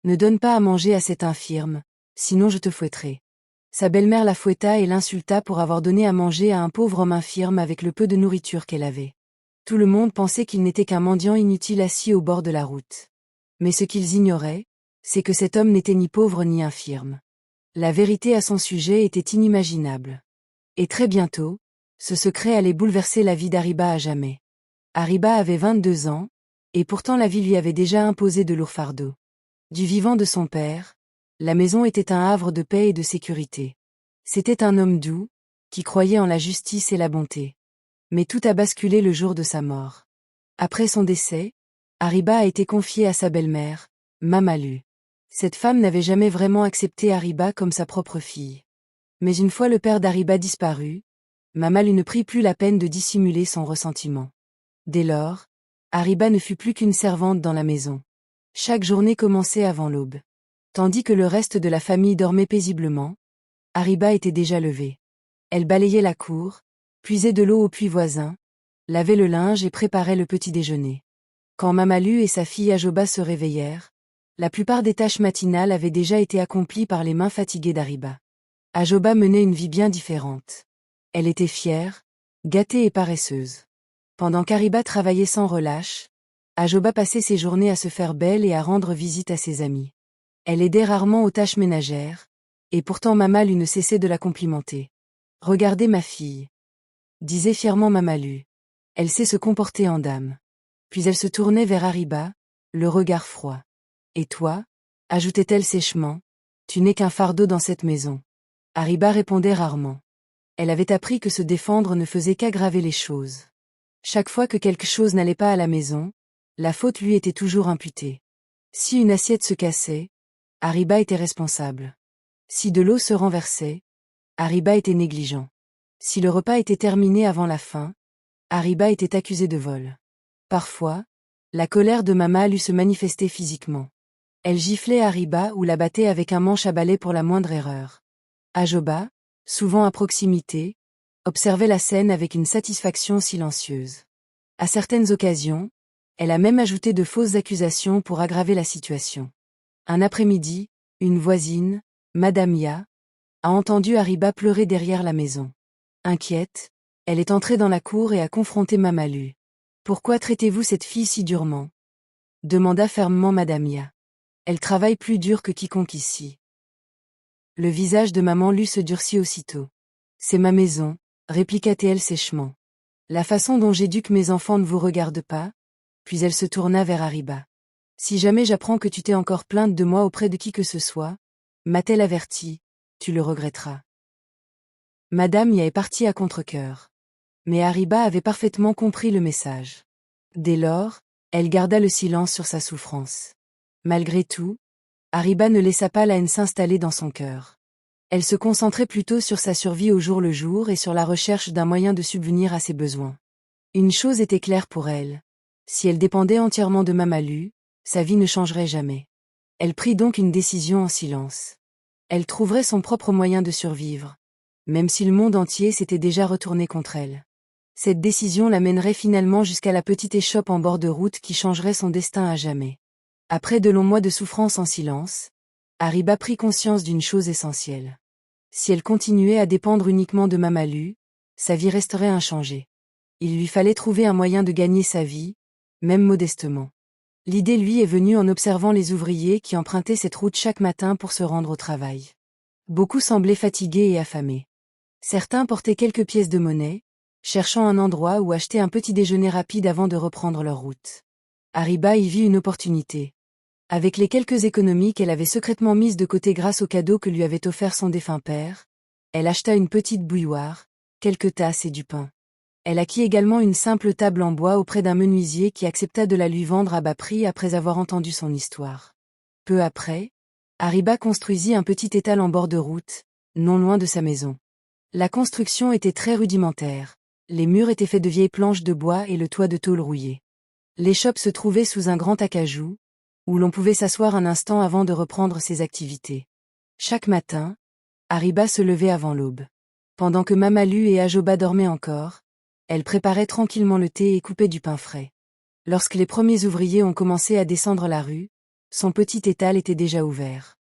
Ne donne pas à manger à cet infirme, sinon je te fouetterai. Sa belle-mère la fouetta et l'insulta pour avoir donné à manger à un pauvre homme infirme avec le peu de nourriture qu'elle avait. Tout le monde pensait qu'il n'était qu'un mendiant inutile assis au bord de la route. Mais ce qu'ils ignoraient, c'est que cet homme n'était ni pauvre ni infirme. La vérité à son sujet était inimaginable. Et très bientôt, ce secret allait bouleverser la vie d'Ariba à jamais. Ariba avait 22 ans, et pourtant la vie lui avait déjà imposé de lourds fardeaux. Du vivant de son père, la maison était un havre de paix et de sécurité. C'était un homme doux, qui croyait en la justice et la bonté. Mais tout a basculé le jour de sa mort. Après son décès, Ariba a été confiée à sa belle-mère, Mamalu. Cette femme n'avait jamais vraiment accepté Ariba comme sa propre fille. Mais une fois le père d'Ariba disparu, Mamalu ne prit plus la peine de dissimuler son ressentiment. Dès lors, Ariba ne fut plus qu'une servante dans la maison. Chaque journée commençait avant l'aube. Tandis que le reste de la famille dormait paisiblement, Ariba était déjà levée. Elle balayait la cour, puisait de l'eau au puits voisin, lavait le linge et préparait le petit déjeuner. Quand Mamalu et sa fille Ajoba se réveillèrent, la plupart des tâches matinales avaient déjà été accomplies par les mains fatiguées d'Ariba. Ajoba menait une vie bien différente. Elle était fière, gâtée et paresseuse. Pendant qu'Ariba travaillait sans relâche, Ajoba passait ses journées à se faire belle et à rendre visite à ses amis. Elle aidait rarement aux tâches ménagères, et pourtant Mamalu ne cessait de la complimenter. « Regardez ma fille », disait fièrement Mamalu. « Elle sait se comporter en dame. » Puis elle se tournait vers Ariba, le regard froid. « Et toi » ajoutait-elle sèchement, « tu n'es qu'un fardeau dans cette maison. » Ariba répondait rarement. Elle avait appris que se défendre ne faisait qu'aggraver les choses. Chaque fois que quelque chose n'allait pas à la maison, la faute lui était toujours imputée. Si une assiette se cassait, Ariba était responsable. Si de l'eau se renversait, Ariba était négligent. Si le repas était terminé avant la fin, Ariba était accusé de vol. Parfois, la colère de Mamalu se manifestait physiquement. Elle giflait Ariba ou la battait avec un manche à balai pour la moindre erreur. Ajoba, souvent à proximité, observait la scène avec une satisfaction silencieuse. À certaines occasions, elle a même ajouté de fausses accusations pour aggraver la situation. Un après-midi, une voisine, Madame Ya, a entendu Ariba pleurer derrière la maison. Inquiète, elle est entrée dans la cour et a confronté Mamalu. « Pourquoi traitez-vous cette fille si durement » demanda fermement Madame Ya. « Elle travaille plus dur que quiconque ici. » Le visage de maman Lu se durcit aussitôt. « C'est ma maison » répliqua-t-elle sèchement. « La façon dont j'éduque mes enfants ne vous regarde pas ?» Puis elle se tourna vers Ariba. « Si jamais j'apprends que tu t'es encore plainte de moi auprès de qui que ce soit, m'a-t-elle averti, tu le regretteras. » Madame Ya est partie à contre-cœur. Mais Ariba avait parfaitement compris le message. Dès lors, elle garda le silence sur sa souffrance. Malgré tout, Ariba ne laissa pas la haine s'installer dans son cœur. Elle se concentrait plutôt sur sa survie au jour le jour et sur la recherche d'un moyen de subvenir à ses besoins. Une chose était claire pour elle. Si elle dépendait entièrement de Mamalu, sa vie ne changerait jamais. Elle prit donc une décision en silence. Elle trouverait son propre moyen de survivre, même si le monde entier s'était déjà retourné contre elle. Cette décision l'amènerait finalement jusqu'à la petite échoppe en bord de route qui changerait son destin à jamais. Après de longs mois de souffrance en silence, Ariba prit conscience d'une chose essentielle. Si elle continuait à dépendre uniquement de Mamalu, sa vie resterait inchangée. Il lui fallait trouver un moyen de gagner sa vie, même modestement. L'idée lui est venue en observant les ouvriers qui empruntaient cette route chaque matin pour se rendre au travail. Beaucoup semblaient fatigués et affamés. Certains portaient quelques pièces de monnaie, cherchant un endroit où acheter un petit déjeuner rapide avant de reprendre leur route. Ariba y vit une opportunité. Avec les quelques économies qu'elle avait secrètement mises de côté grâce au cadeau que lui avait offert son défunt père, elle acheta une petite bouilloire, quelques tasses et du pain. Elle acquit également une simple table en bois auprès d'un menuisier qui accepta de la lui vendre à bas prix après avoir entendu son histoire. Peu après, Ariba construisit un petit étal en bord de route, non loin de sa maison. La construction était très rudimentaire. Les murs étaient faits de vieilles planches de bois et le toit de tôle rouillée. L'échoppe se trouvait sous un grand acajou, où l'on pouvait s'asseoir un instant avant de reprendre ses activités. Chaque matin, Ariba se levait avant l'aube. Pendant que Mamalu et Ajoba dormaient encore, elle préparait tranquillement le thé et coupait du pain frais. Lorsque les premiers ouvriers ont commencé à descendre la rue, Son petit étal était déjà ouvert.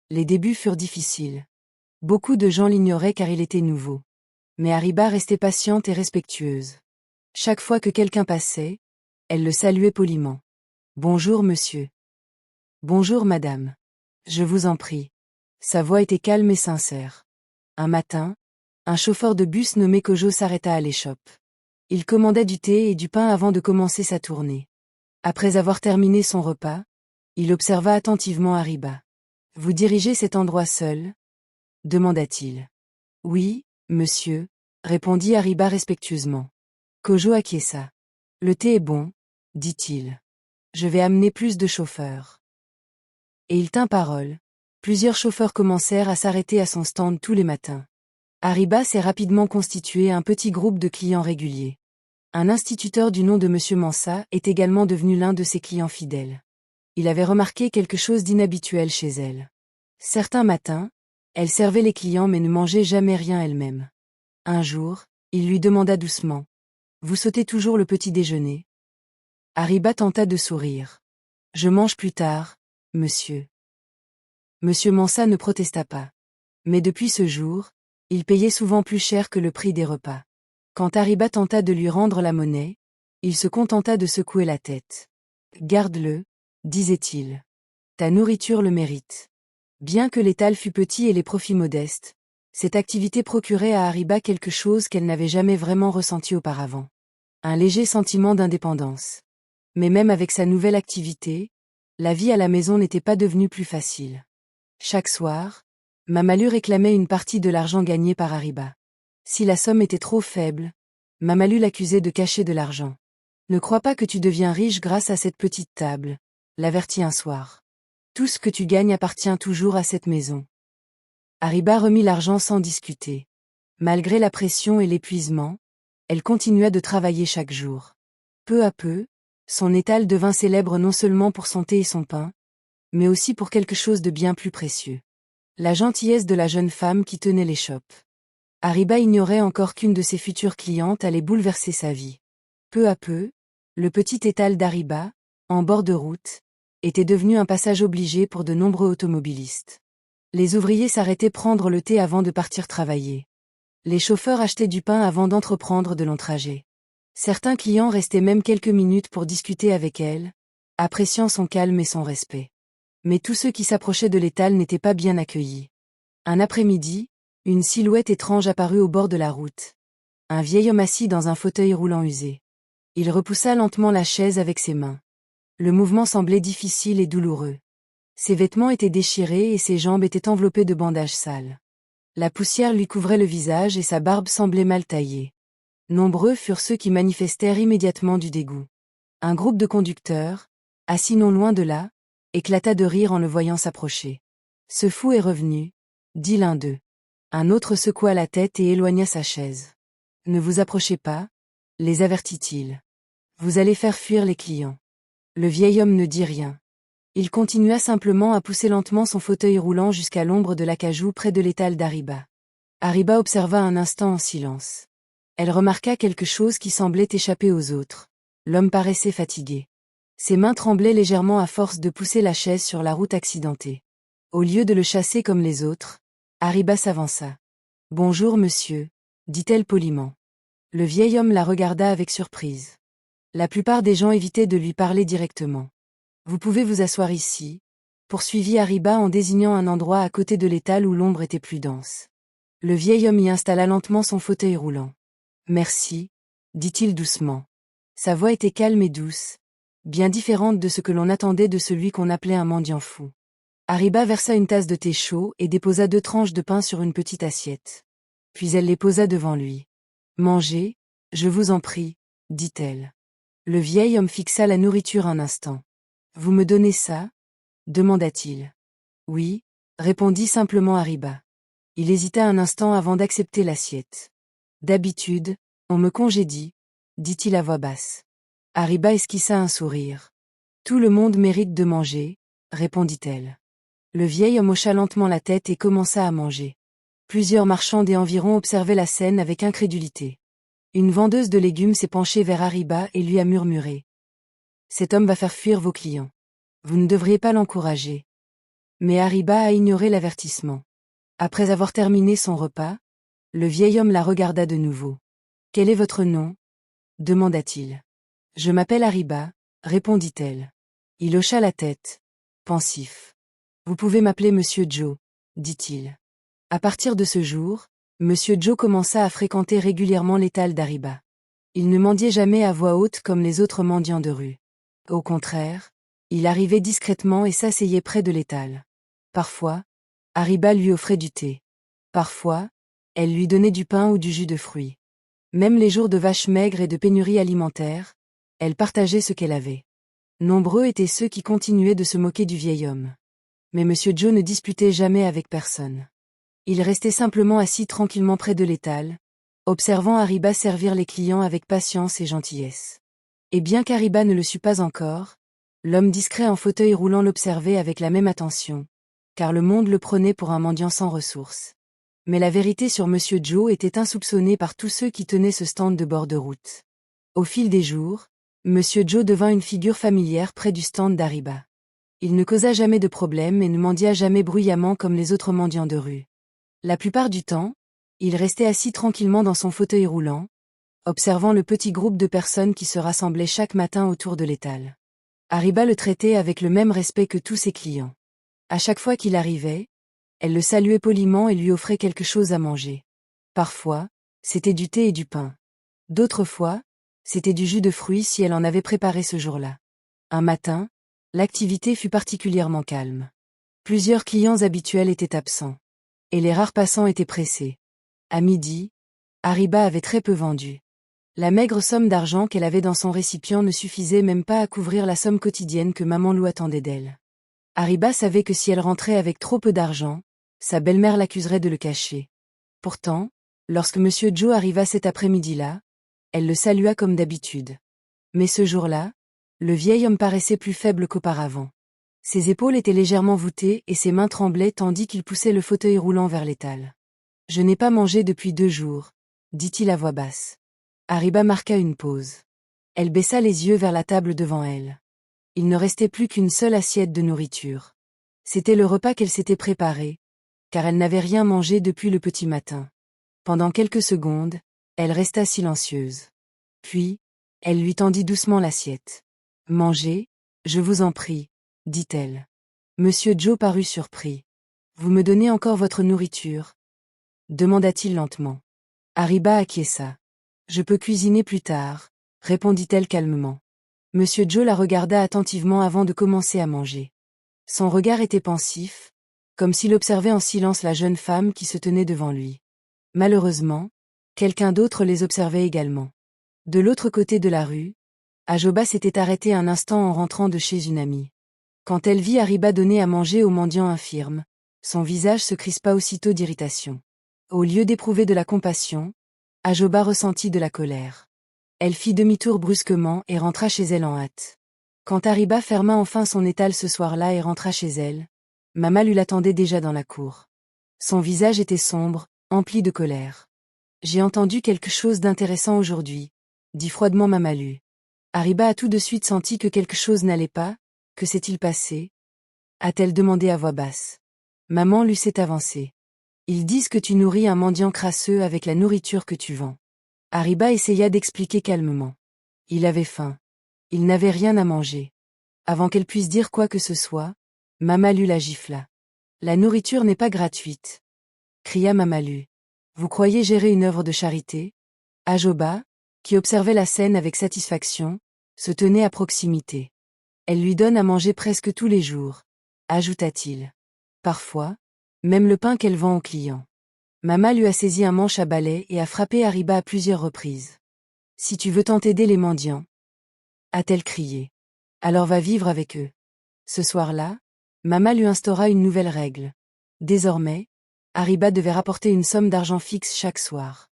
Les débuts furent difficiles. Beaucoup de gens l'ignoraient car il était nouveau. Mais Ariba restait patiente et respectueuse. Chaque fois que quelqu'un passait, elle le saluait poliment. Bonjour monsieur. Bonjour madame. Je vous en prie. Sa voix était calme et sincère. Un matin, un chauffeur de bus nommé Kojo s'arrêta à l'échoppe. Il commanda du thé et du pain avant de commencer sa tournée. Après avoir terminé son repas, il observa attentivement Ariba. Vous dirigez cet endroit seul? Demanda-t-il. Oui, monsieur, répondit Ariba respectueusement. Kojo acquiesça. Le thé est bon, dit-il. Je vais amener plus de chauffeurs. Et il tint parole. Plusieurs chauffeurs commencèrent à s'arrêter à son stand tous les matins. Ariba s'est rapidement constitué un petit groupe de clients réguliers. Un instituteur du nom de Monsieur Mansa est également devenu l'un de ses clients fidèles. Il avait remarqué quelque chose d'inhabituel chez elle. Certains matins, elle servait les clients mais ne mangeait jamais rien elle-même. Un jour, il lui demanda doucement. « Vous sautez toujours le petit déjeuner ?» Ariba tenta de sourire. « Je mange plus tard, monsieur. » Monsieur Mansa ne protesta pas. Mais depuis ce jour, il payait souvent plus cher que le prix des repas. Quand Ariba tenta de lui rendre la monnaie, il se contenta de secouer la tête. « Garde-le, » disait-il. « Ta nourriture le mérite. » Bien que l'étal fût petit et les profits modestes, cette activité procurait à Ariba quelque chose qu'elle n'avait jamais vraiment ressenti auparavant. Un léger sentiment d'indépendance. Mais même avec sa nouvelle activité, la vie à la maison n'était pas devenue plus facile. Chaque soir, Mamalu réclamait une partie de l'argent gagné par Ariba. Si la somme était trop faible, Mamalu l'accusait de cacher de l'argent. « Ne crois pas que tu deviens riche grâce à cette petite table, » l'avertit un soir. « Tout ce que tu gagnes appartient toujours à cette maison. » Ariba remit l'argent sans discuter. Malgré la pression et l'épuisement, elle continua de travailler chaque jour. Peu à peu, son étal devint célèbre non seulement pour son thé et son pain, mais aussi pour quelque chose de bien plus précieux. La gentillesse de la jeune femme qui tenait l'échoppe. Ariba ignorait encore qu'une de ses futures clientes allait bouleverser sa vie. Peu à peu, le petit étal d'Ariba, en bord de route, était devenu un passage obligé pour de nombreux automobilistes. Les ouvriers s'arrêtaient prendre le thé avant de partir travailler. Les chauffeurs achetaient du pain avant d'entreprendre de longs trajets. Certains clients restaient même quelques minutes pour discuter avec elle, appréciant son calme et son respect. Mais tous ceux qui s'approchaient de l'étal n'étaient pas bien accueillis. Un après-midi, une silhouette étrange apparut au bord de la route. Un vieil homme assis dans un fauteuil roulant usé. Il repoussa lentement la chaise avec ses mains. Le mouvement semblait difficile et douloureux. Ses vêtements étaient déchirés et ses jambes étaient enveloppées de bandages sales. La poussière lui couvrait le visage et sa barbe semblait mal taillée. Nombreux furent ceux qui manifestèrent immédiatement du dégoût. Un groupe de conducteurs, assis non loin de là, éclata de rire en le voyant s'approcher. « Ce fou est revenu », dit l'un d'eux. Un autre secoua la tête et éloigna sa chaise. « Ne vous approchez pas », les avertit-il. « Vous allez faire fuir les clients. » Le vieil homme ne dit rien. Il continua simplement à pousser lentement son fauteuil roulant jusqu'à l'ombre de l'acajou près de l'étal d'Ariba. Ariba observa un instant en silence. Elle remarqua quelque chose qui semblait échapper aux autres. L'homme paraissait fatigué. Ses mains tremblaient légèrement à force de pousser la chaise sur la route accidentée. Au lieu de le chasser comme les autres, Ariba s'avança. « Bonjour monsieur », dit-elle poliment. Le vieil homme la regarda avec surprise. La plupart des gens évitaient de lui parler directement. « Vous pouvez vous asseoir ici », poursuivit Ariba en désignant un endroit à côté de l'étal où l'ombre était plus dense. Le vieil homme y installa lentement son fauteuil roulant. « Merci », dit-il doucement. Sa voix était calme et douce, bien différente de ce que l'on attendait de celui qu'on appelait un mendiant fou. Ariba versa une tasse de thé chaud et déposa 2 tranches de pain sur une petite assiette. Puis elle les posa devant lui. « Mangez, je vous en prie », dit-elle. Le vieil homme fixa la nourriture un instant. « Vous me donnez ça ?» demanda-t-il. « Oui », répondit simplement Ariba. Il hésita un instant avant d'accepter l'assiette. « D'habitude, on me congédie », dit-il à voix basse. Ariba esquissa un sourire. « Tout le monde mérite de manger », répondit-elle. Le vieil homme hocha lentement la tête et commença à manger. Plusieurs marchands des environs observaient la scène avec incrédulité. Une vendeuse de légumes s'est penchée vers Ariba et lui a murmuré. « Cet homme va faire fuir vos clients. » Vous ne devriez pas l'encourager. Mais Hariba a ignoré l'avertissement. Après avoir terminé son repas, le vieil homme la regarda de nouveau. « Quel est votre nom » demanda-t-il. « Je m'appelle Hariba » répondit-elle. Il hocha la tête, pensif. « Vous pouvez m'appeler Monsieur Joe » dit-il. À partir de ce jour, Monsieur Joe commença à fréquenter régulièrement l'étal d'Hariba. Il ne mendiait jamais à voix haute comme les autres mendiants de rue. Au contraire, il arrivait discrètement et s'asseyait près de l'étal. Parfois, Hariba lui offrait du thé. Parfois, elle lui donnait du pain ou du jus de fruits. Même les jours de vaches maigres et de pénurie alimentaire, elle partageait ce qu'elle avait. Nombreux étaient ceux qui continuaient de se moquer du vieil homme. Mais Monsieur Joe ne disputait jamais avec personne. Il restait simplement assis tranquillement près de l'étal, observant Hariba servir les clients avec patience et gentillesse. Et bien qu'Hariba ne le sût pas encore, l'homme discret en fauteuil roulant l'observait avec la même attention, car le monde le prenait pour un mendiant sans ressources. Mais la vérité sur Monsieur Joe était insoupçonnée par tous ceux qui tenaient ce stand de bord de route. Au fil des jours, Monsieur Joe devint une figure familière près du stand d'Hariba. Il ne causa jamais de problème et ne mendia jamais bruyamment comme les autres mendiants de rue. La plupart du temps, il restait assis tranquillement dans son fauteuil roulant, observant le petit groupe de personnes qui se rassemblaient chaque matin autour de l'étal. Hariba le traitait avec le même respect que tous ses clients. À chaque fois qu'il arrivait, elle le saluait poliment et lui offrait quelque chose à manger. Parfois, c'était du thé et du pain. D'autres fois, c'était du jus de fruits si elle en avait préparé ce jour-là. Un matin, l'activité fut particulièrement calme. Plusieurs clients habituels étaient absents. Et les rares passants étaient pressés. À midi, Hariba avait très peu vendu. La maigre somme d'argent qu'elle avait dans son récipient ne suffisait même pas à couvrir la somme quotidienne que maman Lou attendait d'elle. Hariba savait que si elle rentrait avec trop peu d'argent, sa belle-mère l'accuserait de le cacher. Pourtant, lorsque Monsieur Joe arriva cet après-midi-là, elle le salua comme d'habitude. Mais ce jour-là, le vieil homme paraissait plus faible qu'auparavant. Ses épaules étaient légèrement voûtées et ses mains tremblaient tandis qu'il poussait le fauteuil roulant vers l'étal. « Je n'ai pas mangé depuis 2 jours, dit-il à voix basse. Hariba marqua une pause. Elle baissa les yeux vers la table devant elle. Il ne restait plus qu'une seule assiette de nourriture. C'était le repas qu'elle s'était préparé, car elle n'avait rien mangé depuis le petit matin. Pendant quelques secondes, elle resta silencieuse. Puis, elle lui tendit doucement l'assiette. « Mangez, je vous en prie, » dit-elle. Monsieur Joe parut surpris. « Vous me donnez encore votre nourriture ?» demanda-t-il lentement. Hariba acquiesça. « Je peux cuisiner plus tard, » répondit-elle calmement. Monsieur Joe la regarda attentivement avant de commencer à manger. Son regard était pensif, comme s'il observait en silence la jeune femme qui se tenait devant lui. Malheureusement, quelqu'un d'autre les observait également. De l'autre côté de la rue, Ajoba s'était arrêtée un instant en rentrant de chez une amie. Quand elle vit Hariba donner à manger au mendiant infirme, son visage se crispa aussitôt d'irritation. Au lieu d'éprouver de la compassion, Ajoba ressentit de la colère. Elle fit demi-tour brusquement et rentra chez elle en hâte. Quand Hariba ferma enfin son étal ce soir-là et rentra chez elle, Mama lui l'attendait déjà dans la cour. Son visage était sombre, empli de colère. « J'ai entendu quelque chose d'intéressant aujourd'hui, » dit froidement Mamalu. Hariba a tout de suite senti que quelque chose n'allait pas. « Que s'est-il passé » a-t-elle demandé à voix basse. Maman lui s'est avancée. « Ils disent que tu nourris un mendiant crasseux avec la nourriture que tu vends. » Hariba essaya d'expliquer calmement. Il avait faim. Il n'avait rien à manger. Avant qu'elle puisse dire quoi que ce soit, Mamalu la gifla. « La nourriture n'est pas gratuite, » cria Mamalu. « Vous croyez gérer une œuvre de charité ?» Ajoba, qui observait la scène avec satisfaction, se tenait à proximité. « Elle lui donne à manger presque tous les jours, » ajouta-t-il. « Parfois, même le pain qu'elle vend aux clients. » Mama lui a saisi un manche à balai et a frappé Hariba à plusieurs reprises. « Si tu veux tant aider les mendiants, » a-t-elle crié. « Alors va vivre avec eux. » Ce soir-là, Mama lui instaura une nouvelle règle. Désormais, Hariba devait rapporter une somme d'argent fixe chaque soir.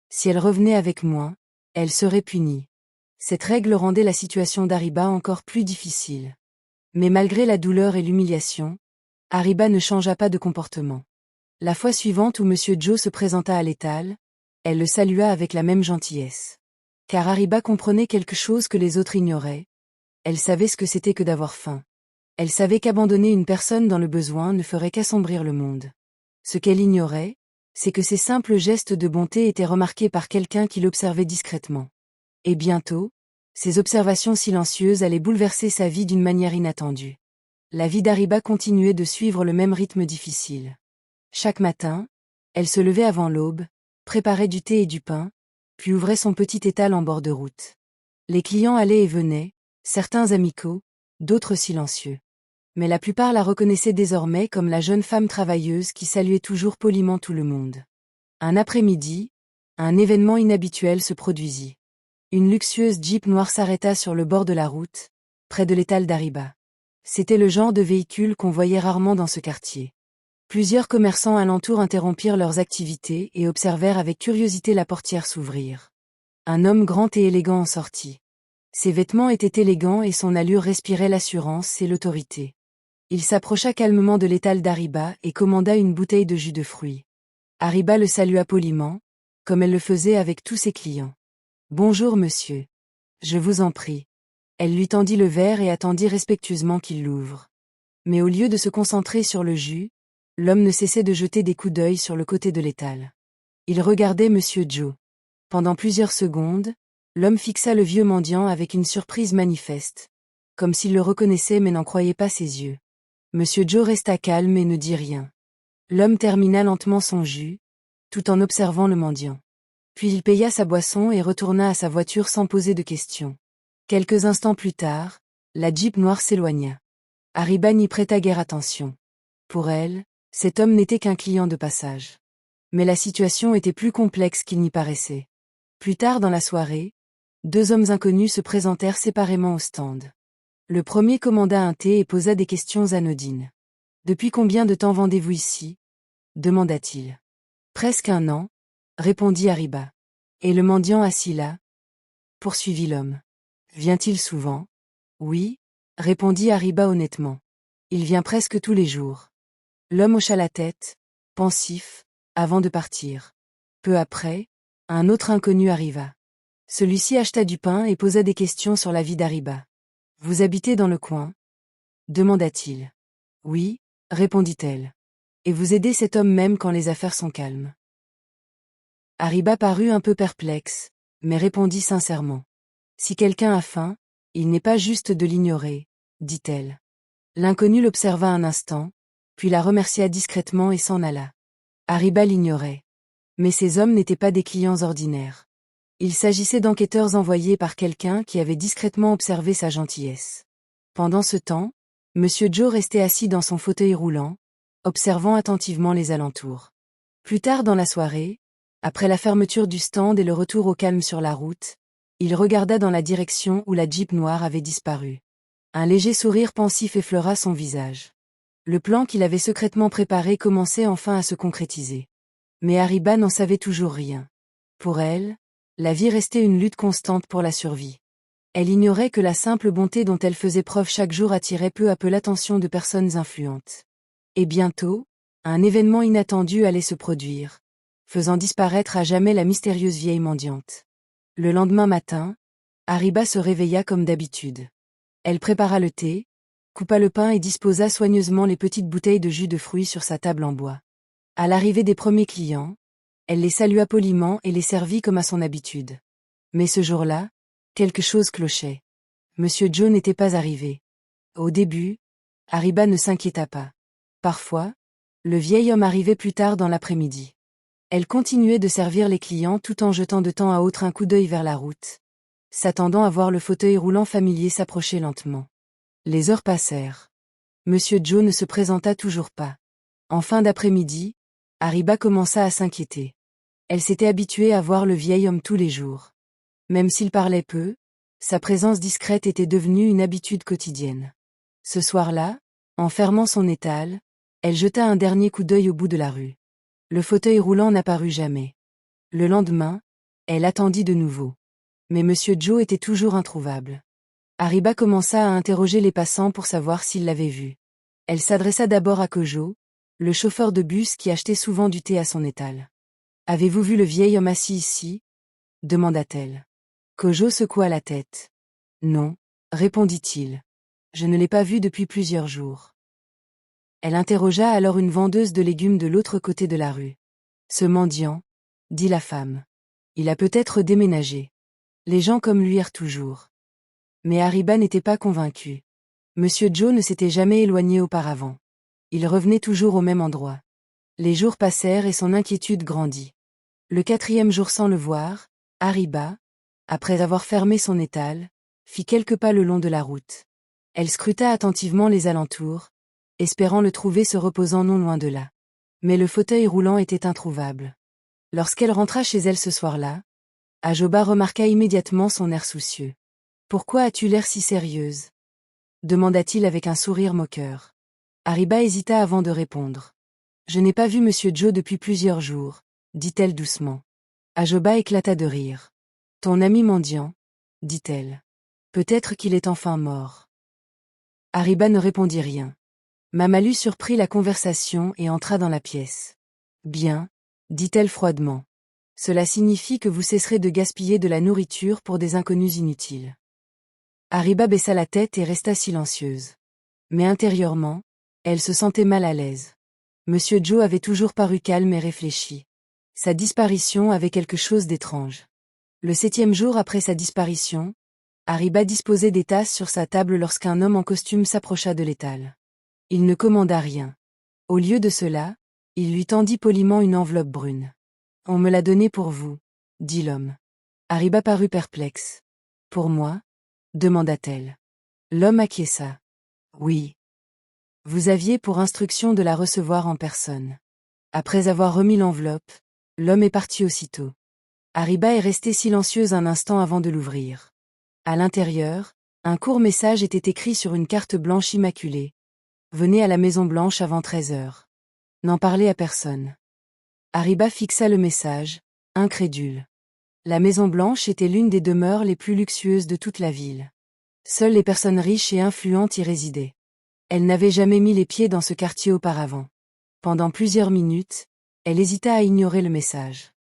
Si elle revenait avec moins, elle serait punie. Cette règle rendait la situation d'Hariba encore plus difficile. Mais malgré la douleur et l'humiliation, Hariba ne changea pas de comportement. La fois suivante où Monsieur Joe se présenta à l'étal, elle le salua avec la même gentillesse. Car Hariba comprenait quelque chose que les autres ignoraient. Elle savait ce que c'était que d'avoir faim. Elle savait qu'abandonner une personne dans le besoin ne ferait qu'assombrir le monde. Ce qu'elle ignorait, c'est que ces simples gestes de bonté étaient remarqués par quelqu'un qui l'observait discrètement. Et bientôt, ces observations silencieuses allaient bouleverser sa vie d'une manière inattendue. La vie d'Ariba continuait de suivre le même rythme difficile. Chaque matin, elle se levait avant l'aube, préparait du thé et du pain, puis ouvrait son petit étal en bord de route. Les clients allaient et venaient, certains amicaux, d'autres silencieux. Mais la plupart la reconnaissaient désormais comme la jeune femme travailleuse qui saluait toujours poliment tout le monde. Un après-midi, un événement inhabituel se produisit. Une luxueuse Jeep noire s'arrêta sur le bord de la route, près de l'étal d'Ariba. C'était le genre de véhicule qu'on voyait rarement dans ce quartier. Plusieurs commerçants alentour interrompirent leurs activités et observèrent avec curiosité la portière s'ouvrir. Un homme grand et élégant en sortit. Ses vêtements étaient élégants et son allure respirait l'assurance et l'autorité. Il s'approcha calmement de l'étal d'Ariba et commanda une bouteille de jus de fruits. Ariba le salua poliment, comme elle le faisait avec tous ses clients. « Bonjour monsieur. Je vous en prie. » Elle lui tendit le verre et attendit respectueusement qu'il l'ouvre. Mais au lieu de se concentrer sur le jus, l'homme ne cessait de jeter des coups d'œil sur le côté de l'étal. Il regardait monsieur Joe. Pendant plusieurs secondes, l'homme fixa le vieux mendiant avec une surprise manifeste, comme s'il le reconnaissait mais n'en croyait pas ses yeux. Monsieur Joe resta calme et ne dit rien. L'homme termina lentement son jus, tout en observant le mendiant. Puis il paya sa boisson et retourna à sa voiture sans poser de questions. Quelques instants plus tard, la Jeep noire s'éloigna. Ariba n'y prêta guère attention. Pour elle, cet homme n'était qu'un client de passage. Mais la situation était plus complexe qu'il n'y paraissait. Plus tard dans la soirée, deux hommes inconnus se présentèrent séparément au stand. Le premier commanda un thé et posa des questions anodines. « Depuis combien de temps vendez-vous ici ?» demanda-t-il. « Presque 1 an, » répondit Ariba. « Et le mendiant assis là ?» poursuivit l'homme. « Vient-il souvent ?» « Oui, » répondit Ariba honnêtement. « Il vient presque tous les jours. » L'homme hocha la tête, pensif, avant de partir. Peu après, un autre inconnu arriva. Celui-ci acheta du pain et posa des questions sur la vie d'Ariba. « Vous habitez dans le coin ?» demanda-t-il. « Oui, » répondit-elle. « Et vous aidez cet homme même quand les affaires sont calmes. » Ariba parut un peu perplexe, mais répondit sincèrement. « Si quelqu'un a faim, il n'est pas juste de l'ignorer, » dit-elle. L'inconnu l'observa un instant, puis la remercia discrètement et s'en alla. Ariba l'ignorait. Mais ces hommes n'étaient pas des clients ordinaires. Il s'agissait d'enquêteurs envoyés par quelqu'un qui avait discrètement observé sa gentillesse. Pendant ce temps, monsieur Joe restait assis dans son fauteuil roulant, observant attentivement les alentours. Plus tard dans la soirée, après la fermeture du stand et le retour au calme sur la route, il regarda dans la direction où la Jeep noire avait disparu. Un léger sourire pensif effleura son visage. Le plan qu'il avait secrètement préparé commençait enfin à se concrétiser. Mais Ariba n'en savait toujours rien. Pour elle, la vie restait une lutte constante pour la survie. Elle ignorait que la simple bonté dont elle faisait preuve chaque jour attirait peu à peu l'attention de personnes influentes. Et bientôt, un événement inattendu allait se produire, faisant disparaître à jamais la mystérieuse vieille mendiante. Le lendemain matin, Ariba se réveilla comme d'habitude. Elle prépara le thé, coupa le pain et disposa soigneusement les petites bouteilles de jus de fruits sur sa table en bois. À l'arrivée des premiers clients, elle les salua poliment et les servit comme à son habitude. Mais ce jour-là, quelque chose clochait. Monsieur Joe n'était pas arrivé. Au début, Ariba ne s'inquiéta pas. Parfois, le vieil homme arrivait plus tard dans l'après-midi. Elle continuait de servir les clients tout en jetant de temps à autre un coup d'œil vers la route, s'attendant à voir le fauteuil roulant familier s'approcher lentement. Les heures passèrent. Monsieur Joe ne se présenta toujours pas. En fin d'après-midi, Ariba commença à s'inquiéter. Elle s'était habituée à voir le vieil homme tous les jours. Même s'il parlait peu, sa présence discrète était devenue une habitude quotidienne. Ce soir-là, en fermant son étal, elle jeta un dernier coup d'œil au bout de la rue. Le fauteuil roulant n'apparut jamais. Le lendemain, elle attendit de nouveau. Mais monsieur Joe était toujours introuvable. Ariba commença à interroger les passants pour savoir s'ils l'avaient vu. Elle s'adressa d'abord à Kojo, le chauffeur de bus qui achetait souvent du thé à son étal. « Avez-vous vu le vieil homme assis ici ?» demanda-t-elle. Kojo secoua la tête. « Non », répondit-il. Je ne l'ai pas vu depuis plusieurs jours. Elle interrogea alors une vendeuse de légumes de l'autre côté de la rue. Ce mendiant, dit la femme. Il a peut-être déménagé. Les gens comme lui errent toujours. Mais Arriba n'était pas convaincu. Monsieur Joe ne s'était jamais éloigné auparavant. Il revenait toujours au même endroit. Les jours passèrent et son inquiétude grandit. Le 4e jour sans le voir, Arriba, après avoir fermé son étal, fit quelques pas le long de la route. Elle scruta attentivement les alentours, espérant le trouver se reposant non loin de là. Mais le fauteuil roulant était introuvable. Lorsqu'elle rentra chez elle ce soir-là, Ajoba remarqua immédiatement son air soucieux. « Pourquoi as-tu l'air si sérieuse » demanda-t-il avec un sourire moqueur. Arriba hésita avant de répondre. « Je n'ai pas vu Monsieur Joe depuis plusieurs jours, » dit-elle doucement. Ajoba éclata de rire. « Ton ami mendiant » dit-elle. « Peut-être qu'il est enfin mort. » Arriba ne répondit rien. Mamalu surprit la conversation et entra dans la pièce. « Bien, » dit-elle froidement. « Cela signifie que vous cesserez de gaspiller de la nourriture pour des inconnus inutiles. » Arriba baissa la tête et resta silencieuse. Mais intérieurement, elle se sentait mal à l'aise. Monsieur Joe avait toujours paru calme et réfléchi. Sa disparition avait quelque chose d'étrange. Le 7e jour après sa disparition, Arriba disposait des tasses sur sa table lorsqu'un homme en costume s'approcha de l'étal. Il ne commanda rien. Au lieu de cela, il lui tendit poliment une enveloppe brune. « On me l'a donnée pour vous, » dit l'homme. Arriba parut perplexe. « Pour moi ?» demanda-t-elle. L'homme acquiesça. « Oui. » Vous aviez pour instruction de la recevoir en personne. Après avoir remis l'enveloppe, l'homme est parti aussitôt. Arriba est restée silencieuse un instant avant de l'ouvrir. À l'intérieur, un court message était écrit sur une carte blanche immaculée. Venez à la Maison Blanche avant 13 heures. N'en parlez à personne. Arriba fixa le message, incrédule. La Maison Blanche était l'une des demeures les plus luxueuses de toute la ville. Seules les personnes riches et influentes y résidaient. Elle n'avait jamais mis les pieds dans ce quartier auparavant. Pendant plusieurs minutes, elle hésita à ignorer le message.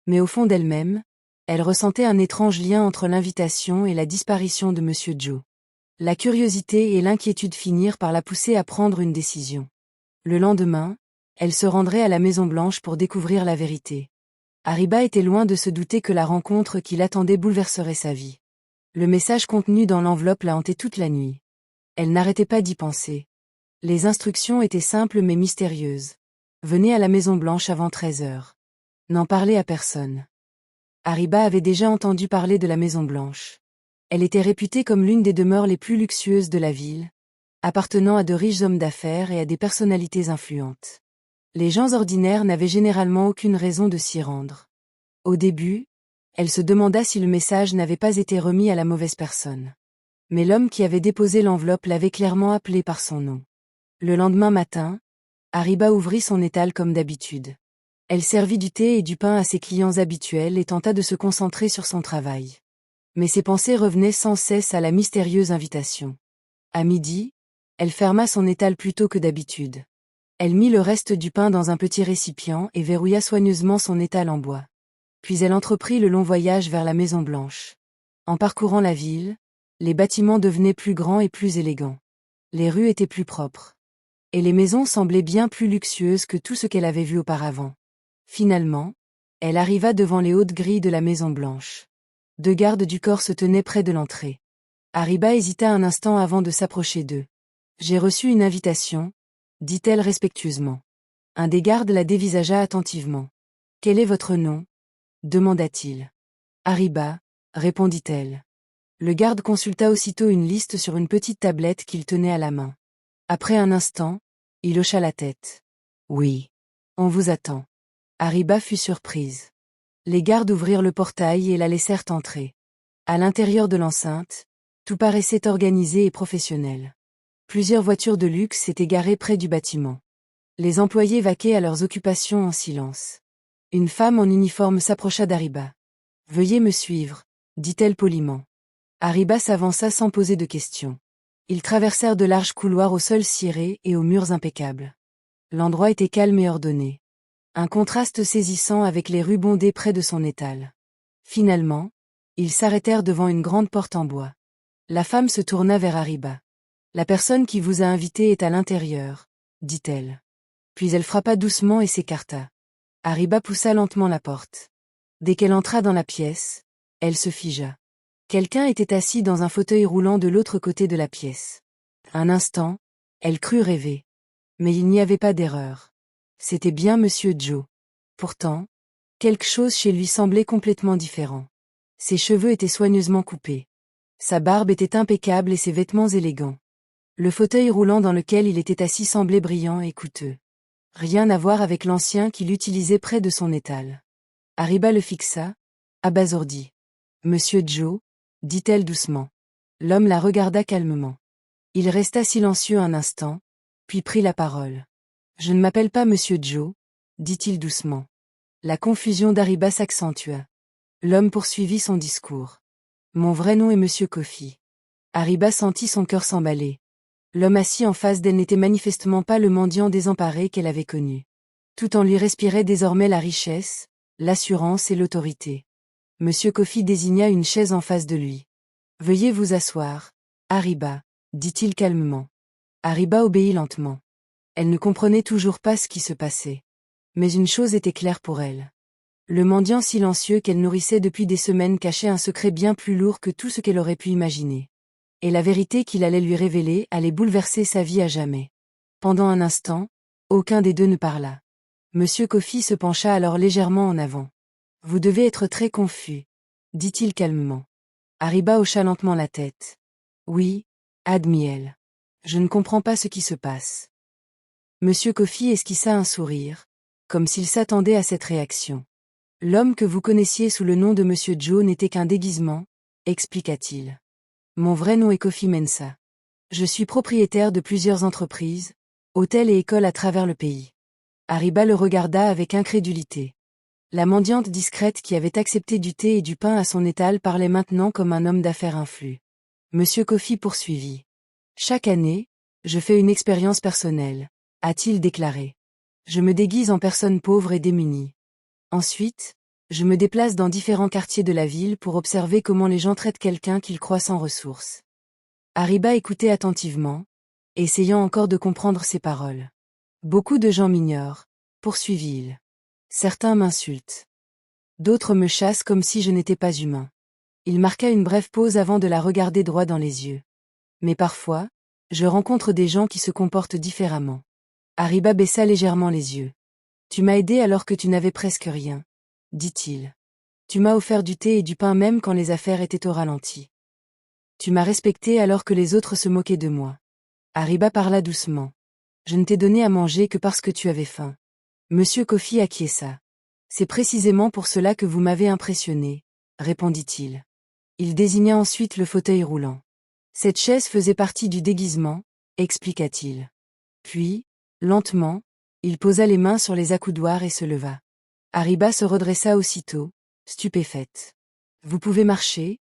Mais au fond d'elle-même, elle ressentait un étrange lien entre l'invitation et la disparition de Monsieur Joe. La curiosité et l'inquiétude finirent par la pousser à prendre une décision. Le lendemain, elle se rendrait à la Maison Blanche pour découvrir la vérité. Arriba était loin de se douter que la rencontre qui l'attendait bouleverserait sa vie. Le message contenu dans l'enveloppe la hantait toute la nuit. Elle n'arrêtait pas d'y penser. Les instructions étaient simples mais mystérieuses. Venez à la Maison Blanche avant 13 heures. N'en parlez à personne. Arriba avait déjà entendu parler de la Maison Blanche. Elle était réputée comme l'une des demeures les plus luxueuses de la ville, appartenant à de riches hommes d'affaires et à des personnalités influentes. Les gens ordinaires n'avaient généralement aucune raison de s'y rendre. Au début, elle se demanda si le message n'avait pas été remis à la mauvaise personne. Mais l'homme qui avait déposé l'enveloppe l'avait clairement appelé par son nom. Le lendemain matin, Arriba ouvrit son étal comme d'habitude. Elle servit du thé et du pain à ses clients habituels et tenta de se concentrer sur son travail. Mais ses pensées revenaient sans cesse à la mystérieuse invitation. À midi, elle ferma son étal plus tôt que d'habitude. Elle mit le reste du pain dans un petit récipient et verrouilla soigneusement son étal en bois. Puis elle entreprit le long voyage vers la Maison Blanche. En parcourant la ville, les bâtiments devenaient plus grands et plus élégants. Les rues étaient plus propres. Et les maisons semblaient bien plus luxueuses que tout ce qu'elle avait vu auparavant. Finalement, elle arriva devant les hautes grilles de la Maison Blanche. 2 gardes du corps se tenaient près de l'entrée. Arriba hésita un instant avant de s'approcher d'eux. « J'ai reçu une invitation », dit-elle respectueusement. Un des gardes la dévisagea attentivement. « Quel est votre nom ?» demanda-t-il. « Arriba », répondit-elle. Le garde consulta aussitôt une liste sur une petite tablette qu'il tenait à la main. Après un instant, il hocha la tête. « Oui. On vous attend. » Arriba fut surprise. Les gardes ouvrirent le portail et la laissèrent entrer. À l'intérieur de l'enceinte, tout paraissait organisé et professionnel. Plusieurs voitures de luxe s'étaient garées près du bâtiment. Les employés vaquaient à leurs occupations en silence. Une femme en uniforme s'approcha d'Arriba. « Veuillez me suivre », dit-elle poliment. Arriba s'avança sans poser de questions. Ils traversèrent de larges couloirs au sol ciré et aux murs impeccables. L'endroit était calme et ordonné. Un contraste saisissant avec les rues bondées près de son étal. Finalement, ils s'arrêtèrent devant une grande porte en bois. La femme se tourna vers Arriba. La personne qui vous a invité est à l'intérieur, dit-elle. Puis elle frappa doucement et s'écarta. Ariba poussa lentement la porte. Dès qu'elle entra dans la pièce, elle se figea. Quelqu'un était assis dans un fauteuil roulant de l'autre côté de la pièce. Un instant, elle crut rêver. Mais il n'y avait pas d'erreur. C'était bien Monsieur Joe. Pourtant, quelque chose chez lui semblait complètement différent. Ses cheveux étaient soigneusement coupés. Sa barbe était impeccable et ses vêtements élégants. Le fauteuil roulant dans lequel il était assis semblait brillant et coûteux. Rien à voir avec l'ancien qu'il utilisait près de son étal. Ariba le fixa, abasourdi. Monsieur Joe, dit-elle doucement. L'homme la regarda calmement. Il resta silencieux un instant, puis prit la parole. Je ne m'appelle pas Monsieur Joe, dit-il doucement. La confusion d'Ariba s'accentua. L'homme poursuivit son discours. Mon vrai nom est Monsieur Coffey. Ariba sentit son cœur s'emballer. L'homme assis en face d'elle n'était manifestement pas le mendiant désemparé qu'elle avait connu. Tout en lui respirait désormais la richesse, l'assurance et l'autorité. Monsieur Coffey désigna une chaise en face de lui. Veuillez vous asseoir, Ariba, dit-il calmement. Ariba obéit lentement. Elle ne comprenait toujours pas ce qui se passait. Mais une chose était claire pour elle. Le mendiant silencieux qu'elle nourrissait depuis des semaines cachait un secret bien plus lourd que tout ce qu'elle aurait pu imaginer. Et la vérité qu'il allait lui révéler allait bouleverser sa vie à jamais. Pendant un instant, aucun des deux ne parla. Monsieur Coffey se pencha alors légèrement en avant. Vous devez être très confus, dit-il calmement. Ariba hocha lentement la tête. Oui, admit-elle. Je ne comprends pas ce qui se passe. Monsieur Coffey esquissa un sourire, comme s'il s'attendait à cette réaction. L'homme que vous connaissiez sous le nom de Monsieur Joe n'était qu'un déguisement, expliqua-t-il. Mon vrai nom est Coffey Mensah. Je suis propriétaire de plusieurs entreprises, hôtels et écoles à travers le pays. Ariba le regarda avec incrédulité. La mendiante discrète qui avait accepté du thé et du pain à son étal parlait maintenant comme un homme d'affaires influent. Monsieur Coffey poursuivit. Chaque année, je fais une expérience personnelle, a-t-il déclaré. Je me déguise en personne pauvre et démunie. Ensuite, je me déplace dans différents quartiers de la ville pour observer comment les gens traitent quelqu'un qu'ils croient sans ressources. Ariba écoutait attentivement, essayant encore de comprendre ses paroles. Beaucoup de gens m'ignorent, poursuivit-il. Certains m'insultent. D'autres me chassent comme si je n'étais pas humain. Il marqua une brève pause avant de la regarder droit dans les yeux. Mais parfois, je rencontre des gens qui se comportent différemment. Ariba baissa légèrement les yeux. Tu m'as aidé alors que tu n'avais presque rien, dit-il. Tu m'as offert du thé et du pain même quand les affaires étaient au ralenti. Tu m'as respecté alors que les autres se moquaient de moi. Ariba parla doucement. Je ne t'ai donné à manger que parce que tu avais faim. Monsieur Coffey acquiesça. C'est précisément pour cela que vous m'avez impressionné, répondit-il. Il désigna ensuite le fauteuil roulant. Cette chaise faisait partie du déguisement, expliqua-t-il. Puis, lentement, il posa les mains sur les accoudoirs et se leva. Ariba se redressa aussitôt, stupéfaite. Vous pouvez marcher?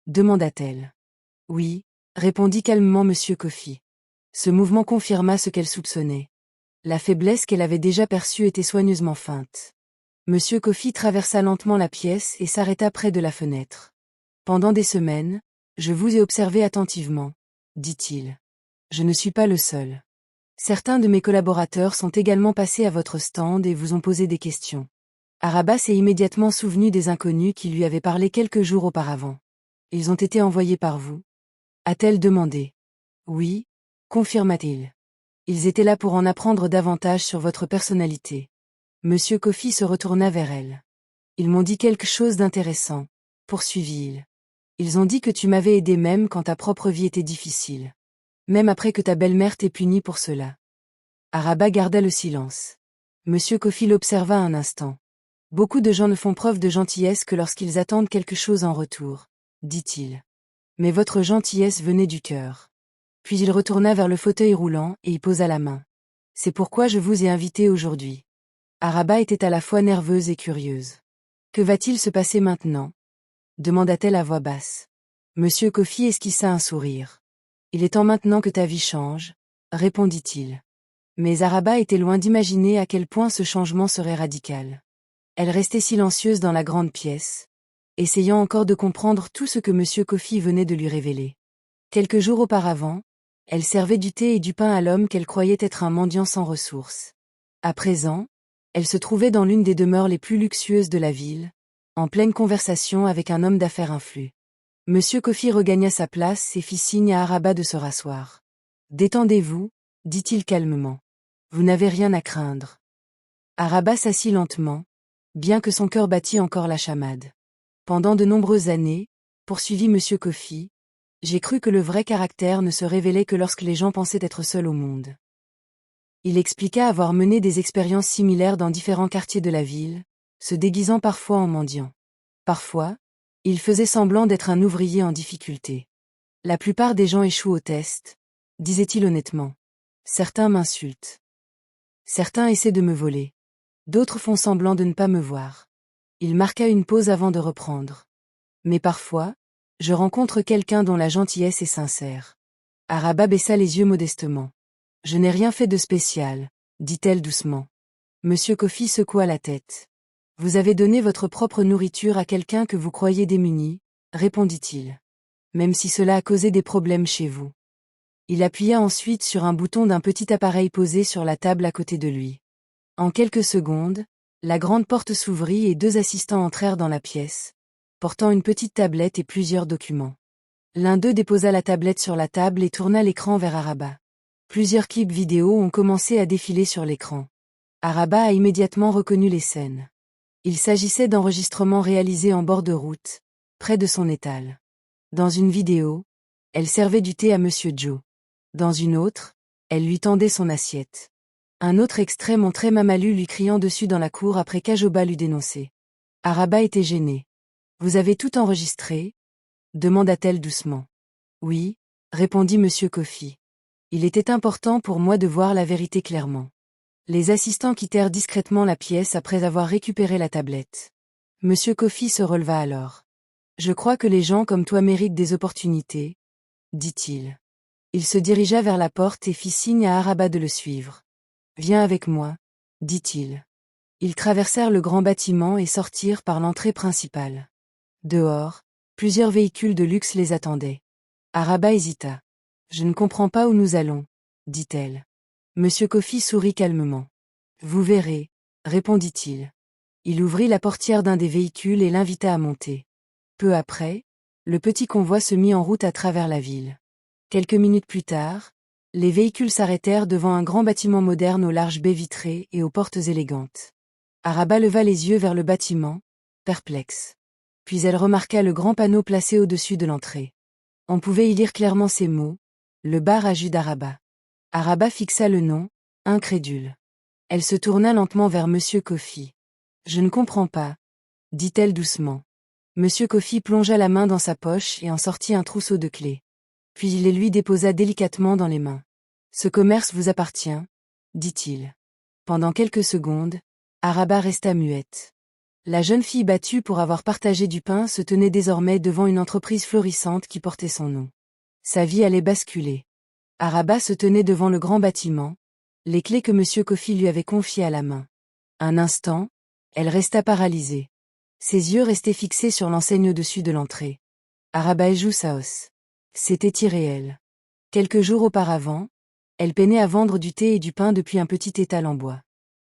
Demanda-t-elle. Oui, répondit calmement Monsieur Coffey. Ce mouvement confirma ce qu'elle soupçonnait. La faiblesse qu'elle avait déjà perçue était soigneusement feinte. Monsieur Coffey traversa lentement la pièce et s'arrêta près de la fenêtre. Pendant des semaines, je vous ai observé attentivement, dit-il. Je ne suis pas le seul. Certains de mes collaborateurs sont également passés à votre stand et vous ont posé des questions. Ariba s'est immédiatement souvenu des inconnus qui lui avaient parlé quelques jours auparavant. Ils ont été envoyés par vous? A-t-elle demandé. Oui, confirma-t-il. Ils étaient là pour en apprendre davantage sur votre personnalité. Monsieur Coffey se retourna vers elle. Ils m'ont dit quelque chose d'intéressant, poursuivit-il. Ils ont dit que tu m'avais aidé même quand ta propre vie était difficile. Même après que ta belle-mère t'ait puni pour cela. Ariba garda le silence. Monsieur Coffey l'observa un instant. Beaucoup de gens ne font preuve de gentillesse que lorsqu'ils attendent quelque chose en retour, dit-il. Mais votre gentillesse venait du cœur. Puis il retourna vers le fauteuil roulant et y posa la main. C'est pourquoi je vous ai invité aujourd'hui. Ariba était à la fois nerveuse et curieuse. Que va-t-il se passer maintenant? Demanda-t-elle à voix basse. Monsieur Coffey esquissa un sourire. Il est temps maintenant que ta vie change, répondit-il. Mais Ariba était loin d'imaginer à quel point ce changement serait radical. Elle restait silencieuse dans la grande pièce, essayant encore de comprendre tout ce que Monsieur Coffey venait de lui révéler. Quelques jours auparavant, Elle servait du thé et du pain à l'homme qu'elle croyait être un mendiant sans ressources. À présent, elle se trouvait dans l'une des demeures les plus luxueuses de la ville, en pleine conversation avec un homme d'affaires influent. Monsieur Kofi regagna sa place et fit signe à Araba de se rasseoir. « Détendez-vous, dit-il calmement. Vous n'avez rien à craindre. » Araba s'assit lentement, bien que son cœur battît encore la chamade. Pendant de nombreuses années, poursuivit Monsieur Kofi, j'ai cru que le vrai caractère ne se révélait que lorsque les gens pensaient être seuls au monde. Il expliqua avoir mené des expériences similaires dans différents quartiers de la ville, se déguisant parfois en mendiant. Parfois, il faisait semblant d'être un ouvrier en difficulté. La plupart des gens échouent au test, disait-il honnêtement. Certains m'insultent. Certains essaient de me voler. D'autres font semblant de ne pas me voir. Il marqua une pause avant de reprendre. Mais parfois, je rencontre quelqu'un dont la gentillesse est sincère. Araba baissa les yeux modestement. Je n'ai rien fait de spécial, dit-elle doucement. Monsieur Kofi secoua la tête. Vous avez donné votre propre nourriture à quelqu'un que vous croyez démuni, répondit-il. Même si cela a causé des problèmes chez vous. Il appuya ensuite sur un bouton d'un petit appareil posé sur la table à côté de lui. En quelques secondes, la grande porte s'ouvrit et deux assistants entrèrent dans la pièce, portant une petite tablette et plusieurs documents. L'un d'eux déposa la tablette sur la table et tourna l'écran vers Araba. Plusieurs clips vidéo ont commencé à défiler sur l'écran. Araba a immédiatement reconnu les scènes. Il s'agissait d'enregistrements réalisés en bord de route, près de son étal. Dans une vidéo, elle servait du thé à Monsieur Joe. Dans une autre, elle lui tendait son assiette. Un autre extrait montrait Mamalu lui criant dessus dans la cour après qu'Ajoba l'eût dénoncé. Araba était gênée. « Vous avez tout enregistré ?» demanda-t-elle doucement. « Oui, » répondit Monsieur Kofi. « Il était important pour moi de voir la vérité clairement. » Les assistants quittèrent discrètement la pièce après avoir récupéré la tablette. Monsieur Kofi se releva alors. « Je crois que les gens comme toi méritent des opportunités, » dit-il. Il se dirigea vers la porte et fit signe à Araba de le suivre. « Viens avec moi, » dit-il. Ils traversèrent le grand bâtiment et sortirent par l'entrée principale. Dehors, plusieurs véhicules de luxe les attendaient. Araba hésita. « Je ne comprends pas où nous allons, » dit-elle. Monsieur Kofi sourit calmement. « Vous verrez, » répondit-il. Il ouvrit la portière d'un des véhicules et l'invita à monter. Peu après, le petit convoi se mit en route à travers la ville. Quelques minutes plus tard, les véhicules s'arrêtèrent devant un grand bâtiment moderne aux larges baies vitrées et aux portes élégantes. Araba leva les yeux vers le bâtiment, perplexe. Puis elle remarqua le grand panneau placé au-dessus de l'entrée. On pouvait y lire clairement ces mots, « Le bar à jus d'Araba ». Araba fixa le nom, incrédule. Elle se tourna lentement vers Monsieur Kofi. « Je ne comprends pas, » dit-elle doucement. Monsieur Kofi plongea la main dans sa poche et en sortit un trousseau de clés. Puis il les lui déposa délicatement dans les mains. « Ce commerce vous appartient, » dit-il. Pendant quelques secondes, Araba resta muette. La jeune fille battue pour avoir partagé du pain se tenait désormais devant une entreprise florissante qui portait son nom. Sa vie allait basculer. Araba se tenait devant le grand bâtiment, les clés que Monsieur Kofi lui avait confiées à la main. Un instant, elle resta paralysée. Ses yeux restaient fixés sur l'enseigne au-dessus de l'entrée. Araba Ejou Saos. C'était irréel. Quelques jours auparavant, elle peinait à vendre du thé et du pain depuis un petit étal en bois.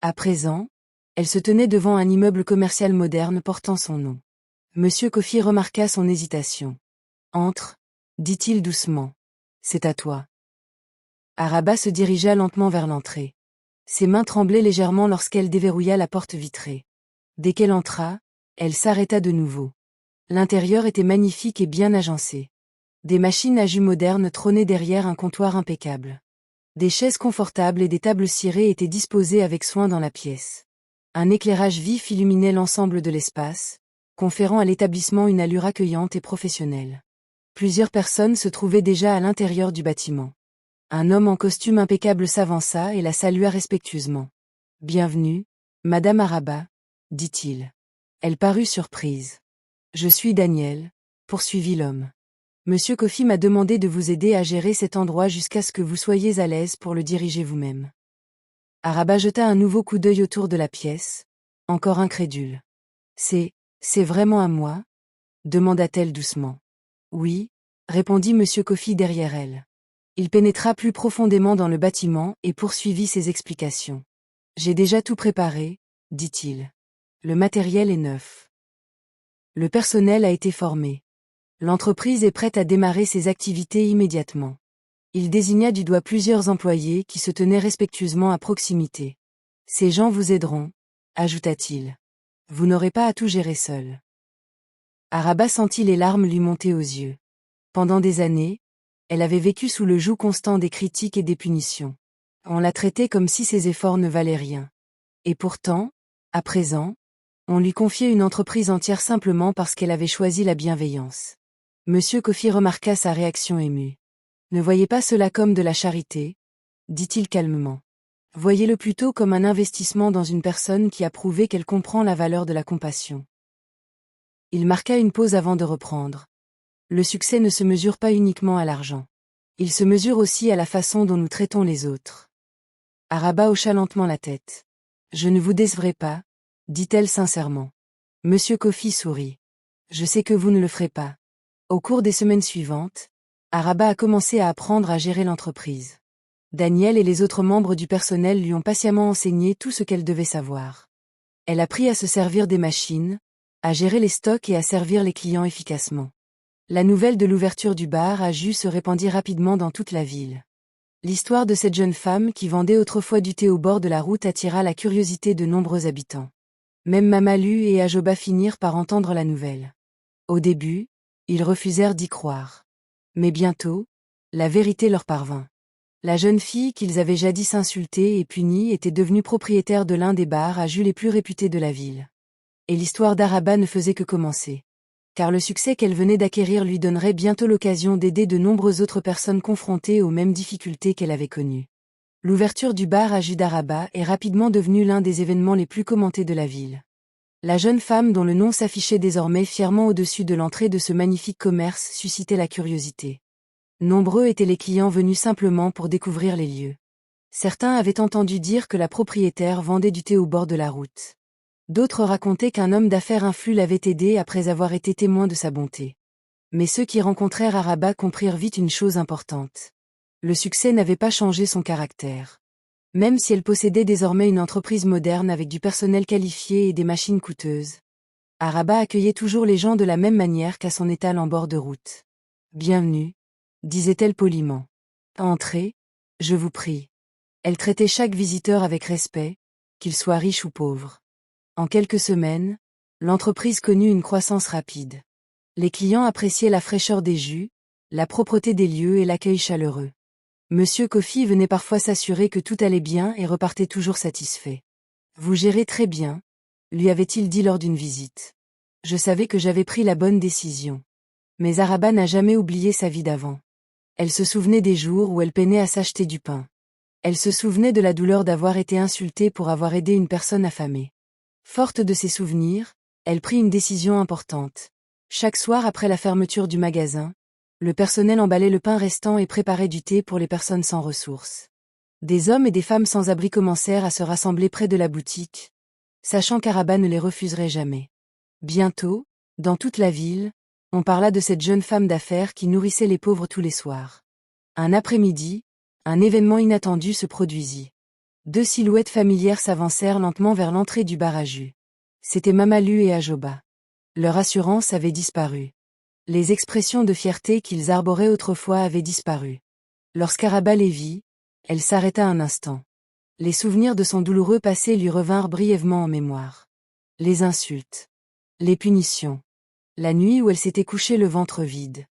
À présent, elle se tenait devant un immeuble commercial moderne portant son nom. Monsieur Kofi remarqua son hésitation. « Entre, » dit-il doucement. « C'est à toi. » Araba se dirigea lentement vers l'entrée. Ses mains tremblaient légèrement lorsqu'elle déverrouilla la porte vitrée. Dès qu'elle entra, elle s'arrêta de nouveau. L'intérieur était magnifique et bien agencé. Des machines à jus modernes trônaient derrière un comptoir impeccable. Des chaises confortables et des tables cirées étaient disposées avec soin dans la pièce. Un éclairage vif illuminait l'ensemble de l'espace, conférant à l'établissement une allure accueillante et professionnelle. Plusieurs personnes se trouvaient déjà à l'intérieur du bâtiment. Un homme en costume impeccable s'avança et la salua respectueusement. « Bienvenue, Madame Araba, » dit-il. Elle parut surprise. « Je suis Daniel, » poursuivit l'homme. « Monsieur Kofi m'a demandé de vous aider à gérer cet endroit jusqu'à ce que vous soyez à l'aise pour le diriger vous-même. » Araba jeta un nouveau coup d'œil autour de la pièce, encore incrédule. « C'est vraiment à moi ?» demanda-t-elle doucement. « Oui, » répondit Monsieur Kofi derrière elle. Il pénétra plus profondément dans le bâtiment et poursuivit ses explications. J'ai déjà tout préparé, dit-il. Le matériel est neuf. Le personnel a été formé. L'entreprise est prête à démarrer ses activités immédiatement. Il désigna du doigt plusieurs employés qui se tenaient respectueusement à proximité. Ces gens vous aideront, ajouta-t-il. Vous n'aurez pas à tout gérer seul. Araba sentit les larmes lui monter aux yeux. Pendant des années, elle avait vécu sous le joug constant des critiques et des punitions. On la traitait comme si ses efforts ne valaient rien. Et pourtant, à présent, on lui confiait une entreprise entière simplement parce qu'elle avait choisi la bienveillance. Monsieur Kofi remarqua sa réaction émue. Ne voyez pas cela comme de la charité, dit-il calmement. Voyez-le plutôt comme un investissement dans une personne qui a prouvé qu'elle comprend la valeur de la compassion. Il marqua une pause avant de reprendre. Le succès ne se mesure pas uniquement à l'argent. Il se mesure aussi à la façon dont nous traitons les autres. Araba hocha lentement la tête. Je ne vous décevrai pas, dit-elle sincèrement. Monsieur Kofi sourit. Je sais que vous ne le ferez pas. Au cours des semaines suivantes, Araba a commencé à apprendre à gérer l'entreprise. Daniel et les autres membres du personnel lui ont patiemment enseigné tout ce qu'elle devait savoir. Elle apprit à se servir des machines, à gérer les stocks et à servir les clients efficacement. La nouvelle de l'ouverture du bar à jus se répandit rapidement dans toute la ville. L'histoire de cette jeune femme qui vendait autrefois du thé au bord de la route attira la curiosité de nombreux habitants. Même Mamalu et Ajoba finirent par entendre la nouvelle. Au début, ils refusèrent d'y croire. Mais bientôt, la vérité leur parvint. La jeune fille qu'ils avaient jadis insultée et punie était devenue propriétaire de l'un des bars à jus les plus réputés de la ville. Et l'histoire d'Araba ne faisait que commencer. Car le succès qu'elle venait d'acquérir lui donnerait bientôt l'occasion d'aider de nombreuses autres personnes confrontées aux mêmes difficultés qu'elle avait connues. L'ouverture du bar à jus d'Araba est rapidement devenue l'un des événements les plus commentés de la ville. La jeune femme dont le nom s'affichait désormais fièrement au-dessus de l'entrée de ce magnifique commerce suscitait la curiosité. Nombreux étaient les clients venus simplement pour découvrir les lieux. Certains avaient entendu dire que la propriétaire vendait du thé au bord de la route. D'autres racontaient qu'un homme d'affaires influent l'avait aidé après avoir été témoin de sa bonté. Mais ceux qui rencontrèrent Araba comprirent vite une chose importante. Le succès n'avait pas changé son caractère. Même si elle possédait désormais une entreprise moderne avec du personnel qualifié et des machines coûteuses, Araba accueillait toujours les gens de la même manière qu'à son étal en bord de route. Bienvenue, disait-elle poliment. Entrez, je vous prie. Elle traitait chaque visiteur avec respect, qu'il soit riche ou pauvre. En quelques semaines, l'entreprise connut une croissance rapide. Les clients appréciaient la fraîcheur des jus, la propreté des lieux et l'accueil chaleureux. Monsieur Kofi venait parfois s'assurer que tout allait bien et repartait toujours satisfait. Vous gérez très bien, lui avait-il dit lors d'une visite. Je savais que j'avais pris la bonne décision. Mais Araba n'a jamais oublié sa vie d'avant. Elle se souvenait des jours où elle peinait à s'acheter du pain. Elle se souvenait de la douleur d'avoir été insultée pour avoir aidé une personne affamée. Forte de ses souvenirs, elle prit une décision importante. Chaque soir après la fermeture du magasin, le personnel emballait le pain restant et préparait du thé pour les personnes sans ressources. Des hommes et des femmes sans abri commencèrent à se rassembler près de la boutique, sachant qu'Araba ne les refuserait jamais. Bientôt, dans toute la ville, on parla de cette jeune femme d'affaires qui nourrissait les pauvres tous les soirs. Un après-midi, un événement inattendu se produisit. Deux silhouettes familières s'avancèrent lentement vers l'entrée du bar à jus. C'étaient Mamalu et Ajoba. Leur assurance avait disparu. Les expressions de fierté qu'ils arboraient autrefois avaient disparu. Lorsqu'Araba les vit, elle s'arrêta un instant. Les souvenirs de son douloureux passé lui revinrent brièvement en mémoire. Les insultes. Les punitions. La nuit où elle s'était couchée le ventre vide.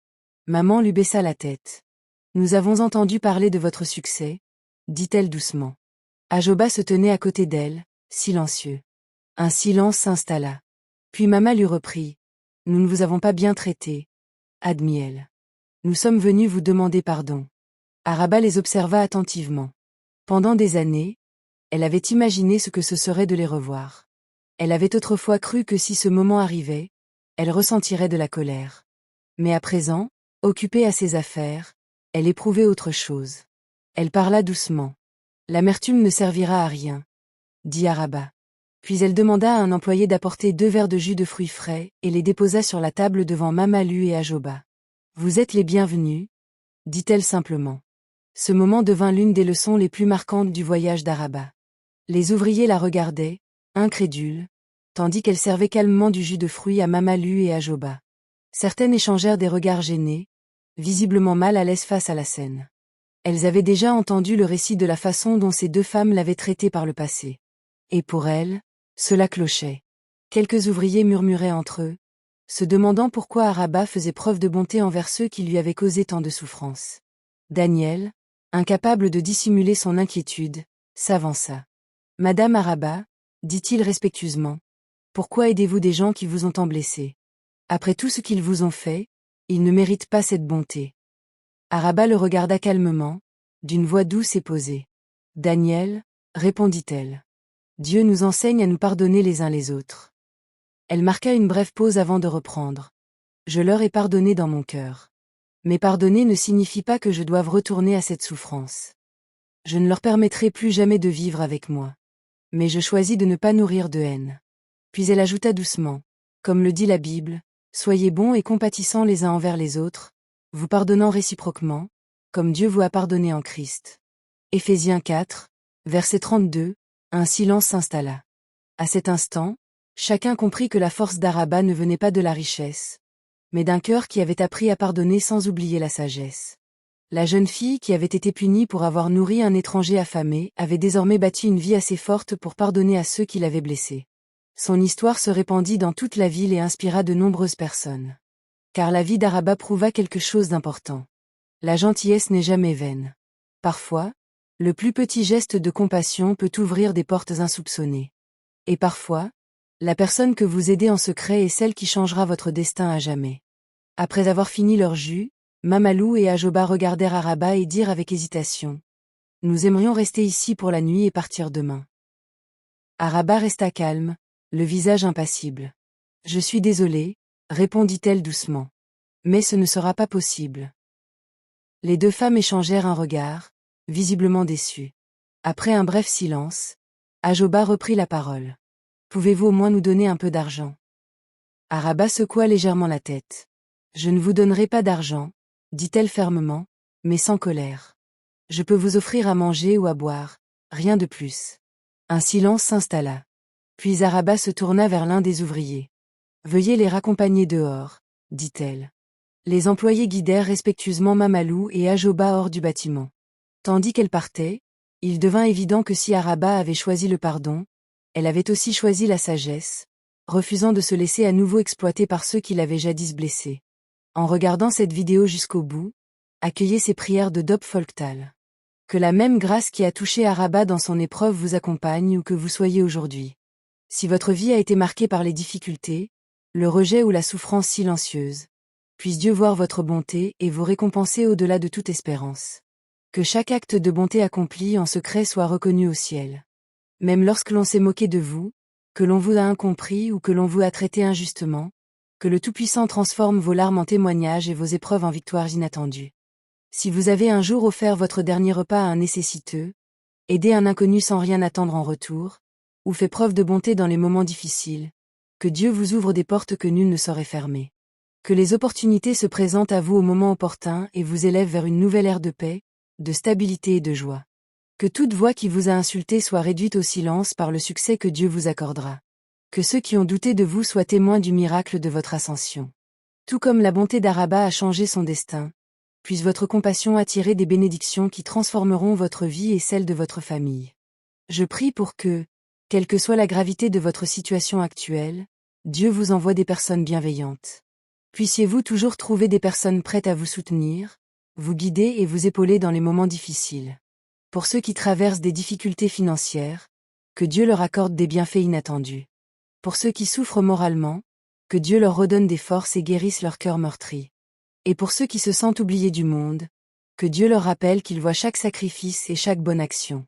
Maman lui baissa la tête. Nous avons entendu parler de votre succès, dit-elle doucement. Ajoba se tenait à côté d'elle, silencieux. Un silence s'installa. Puis Mama lui reprit. Nous ne vous avons pas bien traité, admit-elle. Nous sommes venus vous demander pardon. Araba les observa attentivement. Pendant des années, elle avait imaginé ce que ce serait de les revoir. Elle avait autrefois cru que si ce moment arrivait, elle ressentirait de la colère. Mais à présent, occupée à ses affaires, elle éprouvait autre chose. Elle parla doucement. L'amertume ne servira à rien, dit Araba. Puis elle demanda à un employé d'apporter 2 verres de jus de fruits frais et les déposa sur la table devant Mamalu et Ajoba. Vous êtes les bienvenus, dit-elle simplement. Ce moment devint l'une des leçons les plus marquantes du voyage d'Araba. Les ouvriers la regardaient, incrédules, tandis qu'elle servait calmement du jus de fruits à Mamalu et à Joba. Certaines échangèrent des regards gênés, visiblement mal à l'aise face à la scène. Elles avaient déjà entendu le récit de la façon dont ces deux femmes l'avaient traitée par le passé. Et pour elles, cela clochait. Quelques ouvriers murmuraient entre eux, se demandant pourquoi Araba faisait preuve de bonté envers ceux qui lui avaient causé tant de souffrance. Daniel, incapable de dissimuler son inquiétude, s'avança. « Madame Araba, dit-il respectueusement, pourquoi aidez-vous des gens qui vous ont tant blessé? Après tout ce qu'ils vous ont fait, ils ne méritent pas cette bonté. » Araba le regarda calmement, d'une voix douce et posée. « Daniel, répondit-elle. Dieu nous enseigne à nous pardonner les uns les autres. » Elle marqua une brève pause avant de reprendre. « Je leur ai pardonné dans mon cœur. Mais pardonner ne signifie pas que je doive retourner à cette souffrance. Je ne leur permettrai plus jamais de vivre avec moi. Mais je choisis de ne pas nourrir de haine. » Puis elle ajouta doucement, comme le dit la Bible, « Soyez bons et compatissants les uns envers les autres, vous pardonnant réciproquement, comme Dieu vous a pardonné en Christ. » Éphésiens 4, verset 32, un silence s'installa. À cet instant, chacun comprit que la force d'Araba ne venait pas de la richesse, mais d'un cœur qui avait appris à pardonner sans oublier la sagesse. La jeune fille qui avait été punie pour avoir nourri un étranger affamé avait désormais bâti une vie assez forte pour pardonner à ceux qui l'avaient blessée. Son histoire se répandit dans toute la ville et inspira de nombreuses personnes. Car la vie d'Araba prouva quelque chose d'important. La gentillesse n'est jamais vaine. Parfois, le plus petit geste de compassion peut ouvrir des portes insoupçonnées. Et parfois, la personne que vous aidez en secret est celle qui changera votre destin à jamais. Après avoir fini leur jus, Mamalou et Ajoba regardèrent Araba et dirent avec hésitation. « Nous aimerions rester ici pour la nuit et partir demain. » Araba resta calme, le visage impassible. « Je suis désolée, » répondit-elle doucement. « Mais ce ne sera pas possible. » Les deux femmes échangèrent un regard, visiblement déçues. Après un bref silence, Ajoba reprit la parole. « Pouvez-vous au moins nous donner un peu d'argent ?» Araba secoua légèrement la tête. « Je ne vous donnerai pas d'argent, » dit-elle fermement, mais sans colère. « Je peux vous offrir à manger ou à boire, rien de plus. » Un silence s'installa. Puis Araba se tourna vers l'un des ouvriers. « Veuillez les raccompagner dehors, » dit-elle. Les employés guidèrent respectueusement Mamalou et Ajoba hors du bâtiment. Tandis qu'elle partait, il devint évident que si Araba avait choisi le pardon, elle avait aussi choisi la sagesse, refusant de se laisser à nouveau exploiter par ceux qui l'avaient jadis blessée. En regardant cette vidéo jusqu'au bout, accueillez ces prières de Dob Folktal. Que la même grâce qui a touché Araba dans son épreuve vous accompagne où que vous soyez aujourd'hui. Si votre vie a été marquée par les difficultés, le rejet ou la souffrance silencieuse, puisse Dieu voir votre bonté et vous récompenser au-delà de toute espérance. Que chaque acte de bonté accompli en secret soit reconnu au ciel. Même lorsque l'on s'est moqué de vous, que l'on vous a incompris ou que l'on vous a traité injustement, que le Tout-Puissant transforme vos larmes en témoignages et vos épreuves en victoires inattendues. Si vous avez un jour offert votre dernier repas à un nécessiteux, aidé un inconnu sans rien attendre en retour, ou fait preuve de bonté dans les moments difficiles, que Dieu vous ouvre des portes que nul ne saurait fermer. Que les opportunités se présentent à vous au moment opportun et vous élèvent vers une nouvelle ère de paix, de stabilité et de joie. Que toute voix qui vous a insulté soit réduite au silence par le succès que Dieu vous accordera. Que ceux qui ont douté de vous soient témoins du miracle de votre ascension. Tout comme la bonté d'Araba a changé son destin, puisse votre compassion attirer des bénédictions qui transformeront votre vie et celle de votre famille. Je prie pour que, quelle que soit la gravité de votre situation actuelle, Dieu vous envoie des personnes bienveillantes. Puissiez-vous toujours trouver des personnes prêtes à vous soutenir, vous guider et vous épauler dans les moments difficiles. Pour ceux qui traversent des difficultés financières, que Dieu leur accorde des bienfaits inattendus. Pour ceux qui souffrent moralement, que Dieu leur redonne des forces et guérisse leur cœur meurtri. Et pour ceux qui se sentent oubliés du monde, que Dieu leur rappelle qu'il voit chaque sacrifice et chaque bonne action.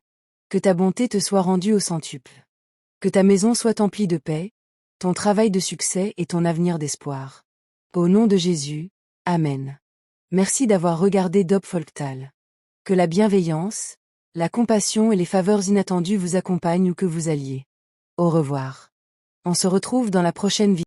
Que ta bonté te soit rendue au centuple. Que ta maison soit emplie de paix, ton travail de succès et ton avenir d'espoir. Au nom de Jésus, Amen. Merci d'avoir regardé Dob Folktal. Que la bienveillance, la compassion et les faveurs inattendues vous accompagnent où que vous alliez. Au revoir. On se retrouve dans la prochaine vidéo.